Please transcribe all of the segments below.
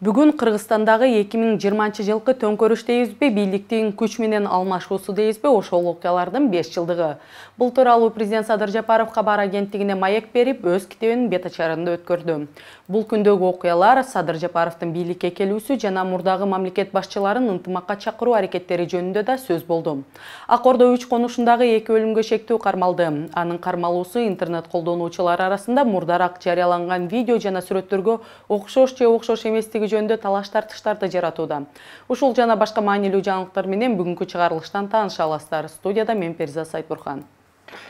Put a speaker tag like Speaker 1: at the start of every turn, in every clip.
Speaker 1: Бүгін Қырғызстандағы 2020 жылғы төңкөрүш дейбизби, бийликтин күч менен алмашуусу дейбизби, ошол окуялардын 5 жылдыгы. Бул тууралуу президент Садыр Жапаров кабар агенттигине маек берип, өз китебинин бет ачарында өткөрдү. Бул күндөгү окуялар Садыр Жапаровдун бийликке келүүсү жана мурдагы мамлекет башчыларын ынтымакка чакыруу аракеттери жөнүндө да сөз болду. Ак Ордо 3 конушундагы 2 өлүмгө шектүү кармалды. Анын кармалуусу интернет колдонуучулар арасында мурдараак жарыяланган видео жана сүрөттөргө окшош же окшош эместиги жөнүндө талаш-тартыштарды жаратууда. Ушул жана башка маанилүү жаңылыктар менен бүгүнкү чыгарылыштан тааныша аласыздар. Студияда мен Периза Сайтбурхан.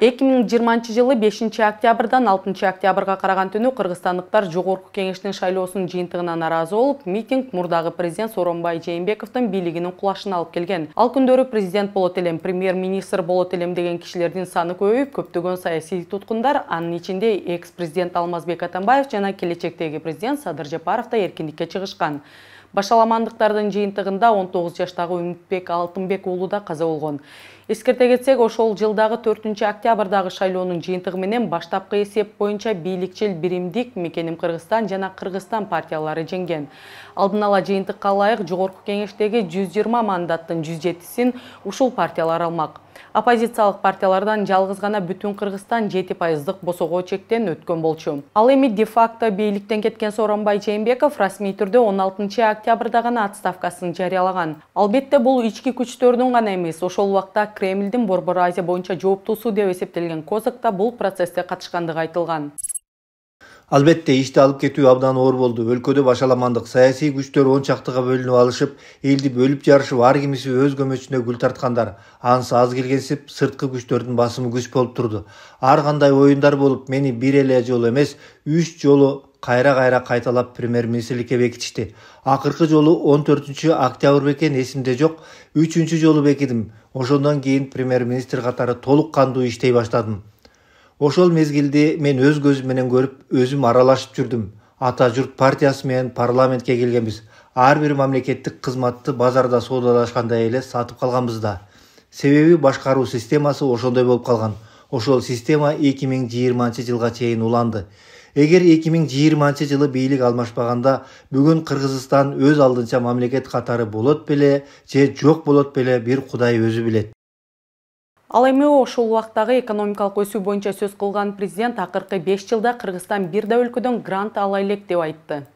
Speaker 1: 2020 жылы 5 октябрдан 6 октябрга караган түнү кыргызстандыктар Жогорку кеңештин шайлоосунун жыйынтыгына наразы болуп, митинг мурдагы президент Сооронбай Жээнбековдун бийлигинин кулашына алып келген. Ал күндөрү президент болот элем, премьер-министр болот элем деген кишилердин саны көбөйүп, көптөгөн саясий туткундар, анын ичинде экс-президент Алмазбек Атамбаев жана келечектеги президент Садыр Жапаров да эркиндикке чыгышкан. Башаламандыктардын жыйынтыгында 19 жаштагы Үмүтбек Алтынбек уулу да каза болгон. Эскерте кетсек, ошол жылдагы 4 октябрдагы шайлоонун жыйынтыгы менен баштапкы эсеп боюнча бийликчил биримдик Мекеним Кыргызстан жана Кыргызстан партиялары жеңген. Алдын ала жыйынтыкка ылайык Жогорку кеңештеги 120 мандаттын 107син ушул партиялар алмак. Оппозициялык партиялардан жалгыз гана Бүтүн Кыргызстан 7% босого чектен өткөн болчу. Ал эми де-факто бийликтен кеткен Сооронбай Жээнбеков расмий түрдө 16 октябрда гана отставкасын жарыялаган. Албетте бул ички күчтөрдүн гана эмес, ошол убакта Кремлдин Борбор Азия боюнча жооптуусу деп эсептелген Козак да бул процессте катышкандыгы айтылган.
Speaker 2: Албетте ишти алып кетүү абдан оор болду. Өлкөдө башаламандык, саясий күчтөр он чактыга бөлүнүп алышып, элди бөлүп жарышып, ар кимиси өз көмөчүнө гүл тарткандар. Анысы аз келгенсип, сырткы күчтөрдүн басымы күч болуп турду. Ар кандай оюндар болуп, мени бир эле жолу эмес, 3 жолу кайра кайталап премьер-министрликке бекитишти. Акыркы жолу 14 октябрь бекен эсимде жок, 3 жолу бекидим. Ошондон кийин премьер-министр катары толук кандуу иштей баштадым. Ошол мезгилди мен өз көзүм менен көрүп, өзүм аралашып жүрдүм. Ата журт партиясы менен парламентке келгенбиз. Ар бир мамлекеттик кызматты базарда соодалашкандай эле сатып калганбыз да. Себеби башкаруу системасы ошондой болуп калган. Ошол система 2020 жылга чейин уланды. Эгер 2020 жылы бийлик алмашпаганда, бүгүн Кыргызстан өз алдынча мамлекет катары болот беле же жок болот беле бир Кудай өзү билет.
Speaker 1: Ал эми ошол убактагы экономикалык өсүү боюнча сөз кылган президент акыркы 5 жылда Кыргызстан бир да өлкөдөн грант ала элек деп айтты.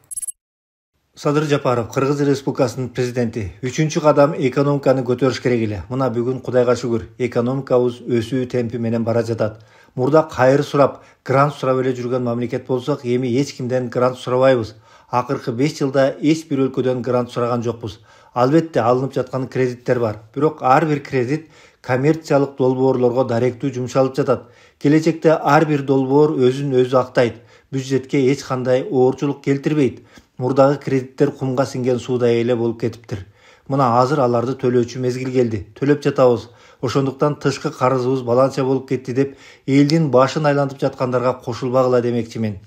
Speaker 2: Садыр Жапаров, Кыргыз Республикасынын президенти. 3 кадам экономиканы көтөрүш керек эле. Мына бүгүн Кудайга шүгүр, экономикабыз өсүү темпи менен бара жатат. Мурда кайыр сурап, грант сурап эле жүргөн мамлекет болсок, эми эч кимден грант сурабайбыз. Акыркы 5 жылда эч бир өлкөдөн грант сураган жокпуз. Албетте алынып жаткан кредиттер бар. Бирок ар бир кредит коммерциялык долбоорлорго даректүү жумшалып жатат. Келечекте ар бир долбоор өзүн өзү актайт. Бюджетке эч кандай оорчулук келтирбейт. Мурдагы кредиттер кумга синген суудай эле болуп кетиптир. Мына азыр аларды төлөөчү мезгил келди. Төлөп жатабыз. Ошондуктан тышкы карызыбыз баланча болуп кетти деп элдин башын айлантып жаткандарга кошулбагыла демекчимин.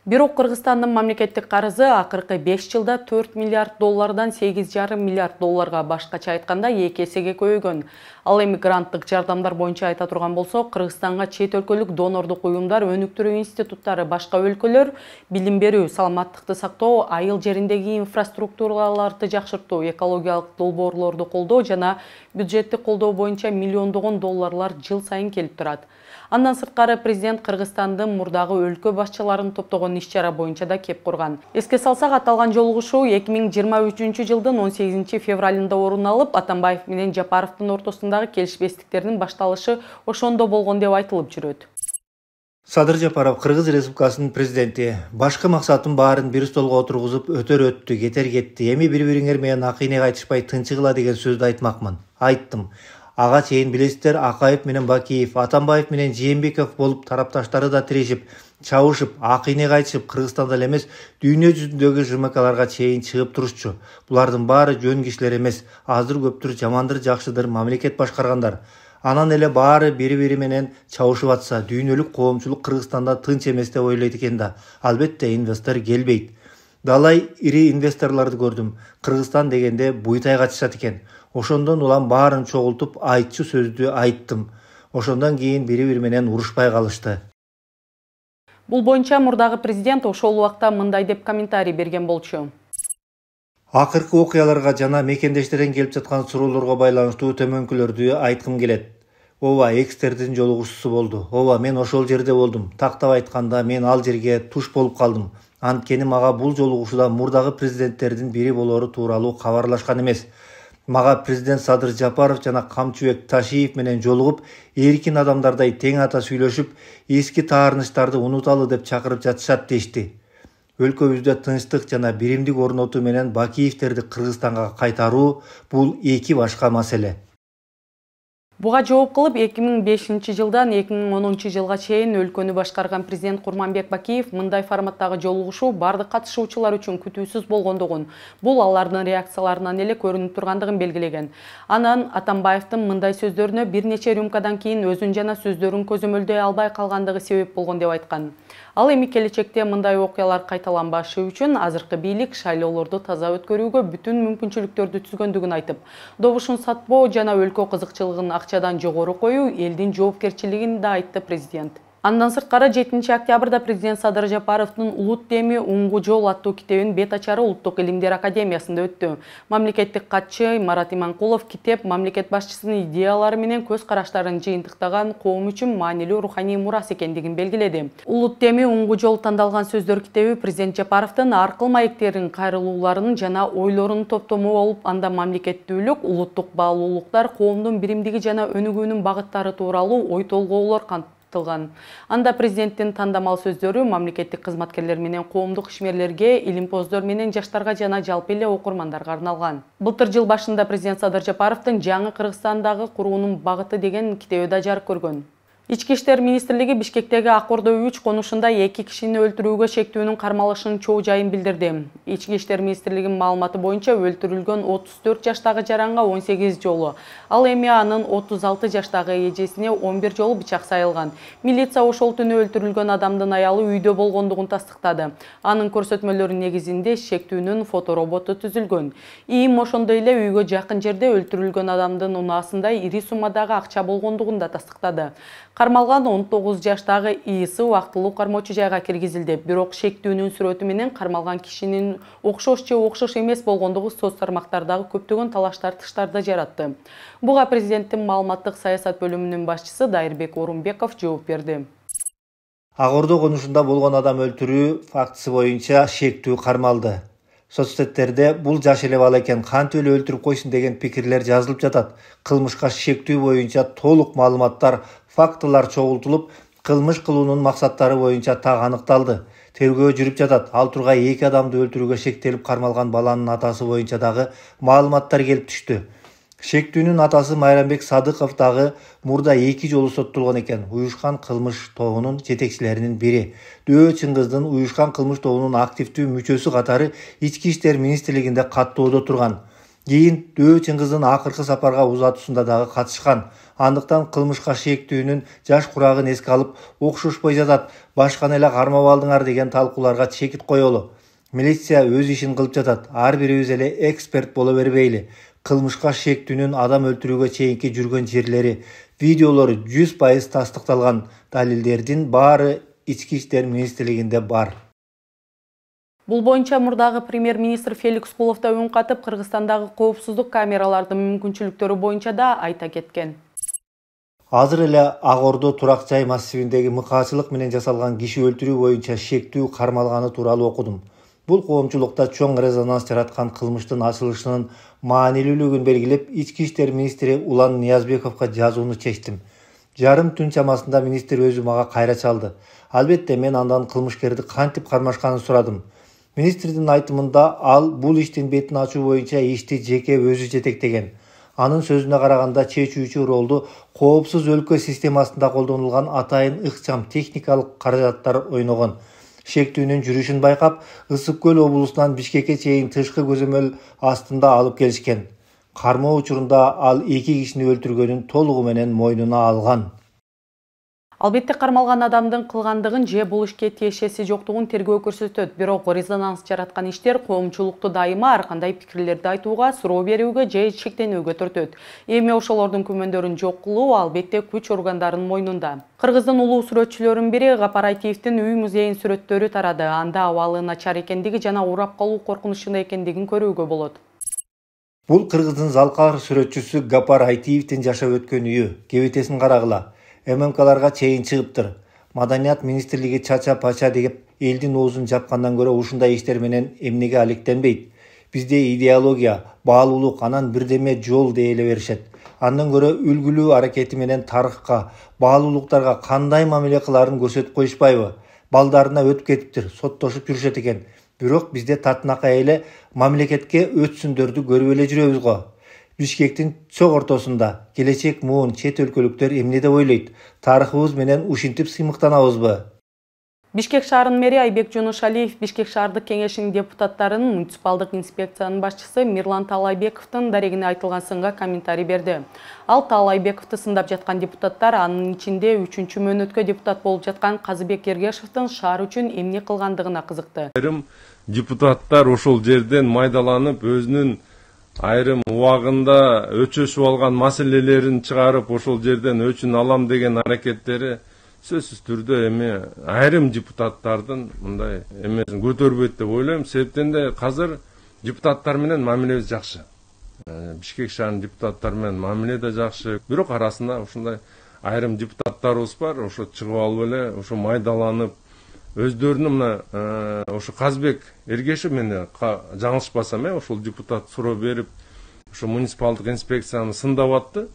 Speaker 1: Бирок Кыргызстандын мамлекеттик карызы акыркы 5 жылда 4 миллиард доллардан 8,5 миллиард долларга, башкача айтканда 2 эсеге көбөйгөн. Ал эми гранттык жардамдар боюнча айта турган болсок, Кыргызстанга чет өлкөлүк донордук уюмдар, өнүктүрүү институттары, башка өлкөлөр билим берүү, саламаттыкты сактоо, айыл жериндеги инфраструктураларды жакшыртуу, экологиялык долбоорлорду колдоо жана бюджеттик колдоо боюнча миллиондогон долларлар жыл сайын келип турат. Андан сырткары президент Кыргызстандын мурдагы өлкө башчыларын топтогон иш-чара боюнча да кеп курган. Эске салсак, аталган жолугушуу 2023 жылдын 18 февралында орун алып, Атамбаев менен Жапаровдун ортосундагы келишпестиктердин башталышы ошондо болгон деп айтылып жүрөт.
Speaker 2: Садыр Жапаров, Кыргыз Республикасынын президенти. Башкы максатым баарын бир столго отургузуп, өтөр өттү, кетер кетти. Эми бири-бириңер менен акыйнеге айтышпай тынчыгыла деген сөздү айтмакмын. Айттым. Ага чейин билесиздер, Акаев менен Бакиев, Атамбаев менен Жээнбеков болуп тарапташтары да тирешип, чабышып, акыйнеге айтышып, Кыргызстанда эле эмес, дүйнө жүзүндөгү ЖМКларга чейин чыгып турушчу. Булардын баары жөн кишилер эмес, аздыр көптүр, жамандыр жакшыдыр мамлекет башкаргандар. Анан эле баары бири-бири менен чабышып атса, дүйнөлүк коомчулук Кыргызстанда тынч эмес деп ойлойт экен да. Албетте инвестор келбейт. Далай ири инвесторлорду көрдүм. Кыргызстан дегенде буйтай качышат экен. Ошондон улам баарын чогултуп айтчу сөздү айттым. Ошондон кийин бири-бири менен урушпай калышты.
Speaker 1: Бул боюнча мурдагы президент ошол убакта мындай деп комментарий берген болчу.
Speaker 2: Акыркы окуяларга жана мекендештерден келип жаткан суроолорго байланыштуу төмөнкүлөрдү айткым келет. Ооба, экстердин жолугушуусу болду. Ооба, мен ошол жерде болдум. Тактап айтканда, мен ал жерге туш болуп калдым. Анткени мага бул жолугушууда мурдагы президенттердин бири болору тууралуу кабарлашкан эмес. Мага президент Садыр Жапаров жана Камчыбек Ташиев менен жолугуп, эркин адамдардай тең ата сүйлөшүп, эски таарынычтарды унуталы деп чакырып жатышат дешти. Өлкөбүздө тынчтык жана биримдик орнотуу менен Бакиевтерди Кыргызстанга кайтаруу бул эки башка маселе.
Speaker 1: Буга жооп кылып 2005 жылдан 2010 жылга чейин өлкөнү башкарган президент Курманбек Бакиев мындай форматтагы жолугушуу бардык катышуучулар үчүн күтүүсүз болгондугун, бул алардын реакцияларынан эле көрүнүп тургандыгын белгилеген. Анан Атамбаевдин мындай сөздөрүнө бир нече рюмкадан кийин өзүн жана сөздөрүн көзөмөлдөй албай калгандыгы себеп болгон деп айткан. Ал эми келечекте мындай окуялар кайталанбашы үчүн азыркы бийлик шайлоолорду таза өткөрүүгө бүтүн мүмкүнчүлүктөрдү түзгөндүгүн айтып, добушун сатпоо жана өлкө кызыкчылыгын акчадан жогору коюу элдин жоопкерчилигин да айтты президент. Андан сырткары 7 октябрда президент Садыр Жапаровдун Улут теми Уңгу жол аттуу китебинин бет ачары Улуттук илимдер академиясында өттү. Мамлекеттик катчы Марат Иманкулов китеп мамлекет башчысынын идеялары менен көз караштарын жыйынтыктаган коом үчүн маанилүү руханий мурас экендигин белгиледи. Улут теми Уңгу жол тандалган сөздөр китеби президент Жапаровдун аркыл маектерин, кайрылууларын жана ойлорунун топтому болуп, анда мамлекеттүүлүк, улуттук баалуулуктар, коомдун биримдиги жана өнүгүүнүн багыттары тууралуу ой толгоолор Анда президенттин тандамал сөздөрү мамлекеттик кызматкерлер менен коомдук ишмерлерге, илимпоздор менен жаштарга жана жалпы эле окурмандарга арналган. Былтыр жыл башында президент Садыр Жапаровдун жаңы Кыргызстандагы куруунун багыты деген китеби да жарык көргөн. Ички иштер министрлиги Бишкектеги Ак Ордо 3 конушунда 2 кишини өлтүрүүгө шектүүнүн кармалышынын чоо жайын билдирди. Ички иштер министрлигинин маалыматы боюнча өлтүрүлгөн 34 жаштагы жаранга 18 жолу, ал эми анын 36 жаштагы эжесине 11 жолу бычак сайылган. Милиция ошол түнү өлтүрүлгөн адамдын аялы үйдө болгондугун тастыктады. Анын көрсөтмөлөрү негизинде шектүүнүн фотороботу түзүлгөн. Ийим ошондой эле үйгө жакын жерде өлтүрүлгөн адамдын унаасында ири суммадагы акча болгондугун да тастыктады. Кармалган 19 жаштагы ИИСи убактылуу кармоочу жайга киргизилди. Бирок шектүүнүн сүрөтү менен кармалган кишинин окшош же окшош эмес болгондугу соц тармактардагы көптөгөн талаш-тартыштарды жаратты. Буга президенттин маалыматтык саясат бөлүмүнүн башчысы Дайырбек Орунбеков жооп берди.
Speaker 2: Ак Ордо конушунда болгон адам өлтүрүү фактысы боюнча шектүү кармалды. Соцсеттерде бул жаш эле бала экен, кантип эле өлтүрүп койсун деген пикирлер жазылып жатат. Кылмышка шектүү боюнча толук маалыматтар, фактылар чогултулуп, кылмыш кылуунун максаттары боюнча так аныкталды. Тергөө жүрүп жатат. Ал тургай 2 адамды өлтүрүүгө шектелип кармалган баланын атасы боюнча дагы маалыматтар келип түштү. Шектүүнүн атасы Майрамбек Садыков дагы мурда 2 жолу соттолгон экен. Уюшкан кылмыш тобунун жетекчилеринин бири. Дөө Чыңгыздын уюшкан кылмыш тобунун активдүү мүчөсү катары Ички иштер министрлигинде каттоодо турган. Кийин Дөө Чыңгыздын акыркы сапарга узатуусунда дагы катышкан. Андыктан кылмышка шектүүнүн жаш курагын эске алып, окшошпой жатат, башканы эле кармап алдыңар деген талкууларга чекит коелу. Милиция өз ишин кылып жатат. Ар бирибиз эле эксперт боло бербейли. Кылмышка шектүүнүн адам өлтүрүүгө чейинки жүргөн жерлери, видеолору 100% тастыкталган. Далилдердин баары Ички иштер министрлигинде бар.
Speaker 1: Бул боюнча мурдагы премьер-министр Феликс Кулов да үн катып, Кыргызстандагы коопсуздук камералардын мүмкүнчүлүктөрү боюнча да айта кеткен.
Speaker 2: Азыр эле Ак Ордо турак жай массивиндеги мыкаачылык менен жасалган киши өлтүрүү боюнча шектүү кармалганы тууралуу окудум. Бул коомчулукта чоң резонанс жараткан кылмыштын ачылышынын маанилүүлүгүн белгилеп, Ички иштер министри Улан Ниязбековго жазууну чечтим. Жарым түн чамасында министр өзү мага кайра чалды. Албетте мен андан кылмышкерди кантип кармашканын сурадым. Министрдин айтымында ал бул иштин бетин ачуу боюнча ишти жеке өзү жетектеген. Анын сөзүнө караганда чечүүчү ролду коопсуз өлкө системасында колдонулган атайын ыкчам техникалык каражаттар ойногон. Шектүүнүн жүрүшүн байкап, Ысык көл облусунан Бишкекке чейин тышкы көзөмөл астында алып келишкен. Кармоо учурунда ал 2 кишини өлтүргөнүн толугу менен мойнуна алган.
Speaker 1: Албетте кармалган адамдын кылгандыгын же бул ишке тиешеси жоктугун тергөө көрсөтөт. Бирок резонанс жараткан иштер коомчулукту дайыма ар кандай пикирлерди айтууга, суроо берүүгө же шектенүүгө төртөт. Эми ошолордун күмөндөрүн жок кылуу албетте күч органдарынын мойнунда. Кыргыздын улуу сүрөтчүлөрүнүн бири Гапаратиевдин үй музейинин сүрөттөрү тарады. Анда абалы начар экендиги жана урап калуу коркунучунда экендигин көрүүгө болот.
Speaker 2: Бул кыргыздын залкар сүрөтчүсү Гапар Айтиевдин жашап өткөн үйү. Кебетесин карагыла. ММКларга чейин чыгыптыр. Маданият министрлиги чача-пача деп элдин оозун жапкандан көрө ушундай иштер менен эмнеге алектенбейт? Бизде идеология, баалуулук, анан бирдеме жол дей эле беришет. Андан көрө үлгүлүү аракети менен тарыхка, баалуулуктарга кандай мамиле кыларын көрсөтүп коюшпайбы? Балдарына өтүп кетиптир, соттошуп жүрүшөт экен. Бирок бизде татынакай эле мамлекетке өтсүндөрдү көрүп эле жүрөбүз го. Бишкектин чок ортосунда келечек муун чет өлкөлүктөр эмне деп ойлойт? Тарыхыбыз менен ушинтип сыймыктанабызбы? Бишкек шаарынын мэри Айбек Жонушалиев Бишкек шаардык кеңешинин депутаттарынын муниципалдык инспекциянын башчысы Мирлан Таалайбековдун дарегине айтылган сынга комментарий берди. Ал Таалайбековду сындап жаткан депутаттар анын ичинде 3-чү мөөнөткө депутат болуп жаткан Казыбек Ергешевдин шаар үчүн эмне кылгандыгына кызыкты.
Speaker 3: Айрым депутаттар ошол жерден майдаланып өзүнүн айрым убагында өчөшүп алган маселелерин чыгарып ошол жерден өчүн алам деген аракеттери сөзсүз түрдө эми айрым депутаттардын мындай эмесин көтөрбөйт деп ойлойм. Себептен де азыр депутаттар менен мамилебиз жакшы. Бишкек шаарынын депутаттары менен мамиле да жакшы. Бирок арасында ушундай айрым депутаттарыбыз бар. Ошо чыгып алып эле ошо майдаланып өздөрүнүн мына ошо Казбек Ергешев менен жаңылышпасам ошол депутат суроо берип ошо муниципалдык инспекцияны сындап атты.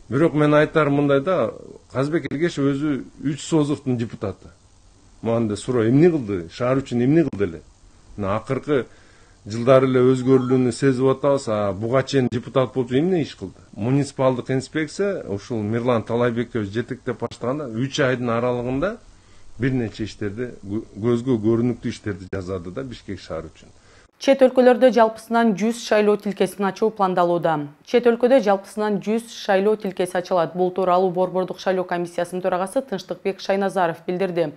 Speaker 3: Бирок мен айтарым мындай да, Казбек Ергешев өзү 3 созуктун депутаты. Мында суроо эмне кылды? Шаар үчүн эмне кылды эле? Акыркы жылдары эле өзгөрүлүүнү сезип атабыз. Буга чейин депутат болуп эмне иш кылды? Муниципалдык инспекция ушул Мирлан Таалайбекович жетектеп баштаганда 3 айдын аралыгында бир нече иштерди, көзгө көрүнүктүү иштерди жазады да Бишкек шаары үчүн.
Speaker 1: Чет өлкөлөрдө жалпысынан 100 шайлоо тилкесин ачуу пландалууда. Чет өлкөдө жалпысынан 100 шайлоо тилкеси ачылат. Бул тууралуу Борбордук шайлоо комиссиясынын төрагасы Тынчтыкбек Шайназаров билдирди.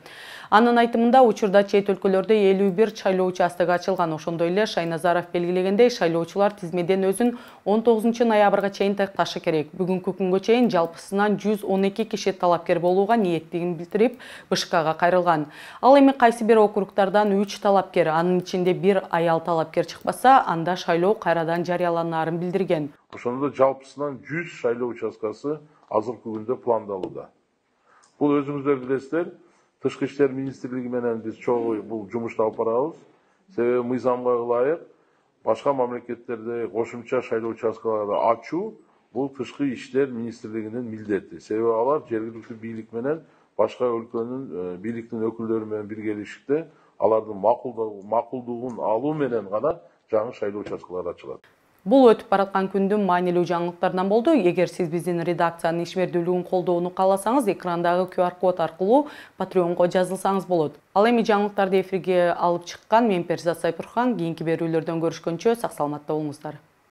Speaker 1: Анын айтымында учурда чет өлкөлөрдө 51 шайлоо участогу ачылган. Ошондой эле Шайназаров белгилегендей, шайлоочулар тизмеден өзүн 19-ноябрга чейин такташы керек. Бүгүнкү күнгө чейин жалпысынан 112 киши талапкер болууга ниеттигин билдирип, БШКга кайрылган. Ал эми кайсы бир округдардан 3 талапкер, анын ичинде 1 аял талапкер чыкпаса, анда шайлоо кайрадан жарыяланаарын билдирген.
Speaker 4: Ошондо жалпысынан 100 шайлоо участкасы азыркы күндө пландалууда. Бул өзүңүздөр билесиздер, Тышкы иштер министрлиги менен биз чогуу бул жумушту алып барабыз. Себеби мыйзамга ылайык башка мамлекеттерде кошумча шайлоо участкаларды ачуу бул Тышкы иштер министрлигинин милдети. Себеби алар жергиликтүү бийлик менен башка өлкөнүн бийликтин өкүлдөрү менен биргелешикте алардын макулдугун алуу менен гана жаңы шайлоо участкалары ачылат.
Speaker 1: Бул өтүп бараткан күндүн маанилүү жаңылыктарынан болду. Эгер сиз биздин редакциянын ишмердүүлүгүн колдоону кааласаңыз, экрандагы QR код аркылуу Patreonго жазылсаңыз болот. Ал эми жаңылыктарды эфирге алып чыккан мен Перизат Сайпурхан. Кийинки берүүлөрдөн көрүшкөнчө сак саламатта болуңуздар.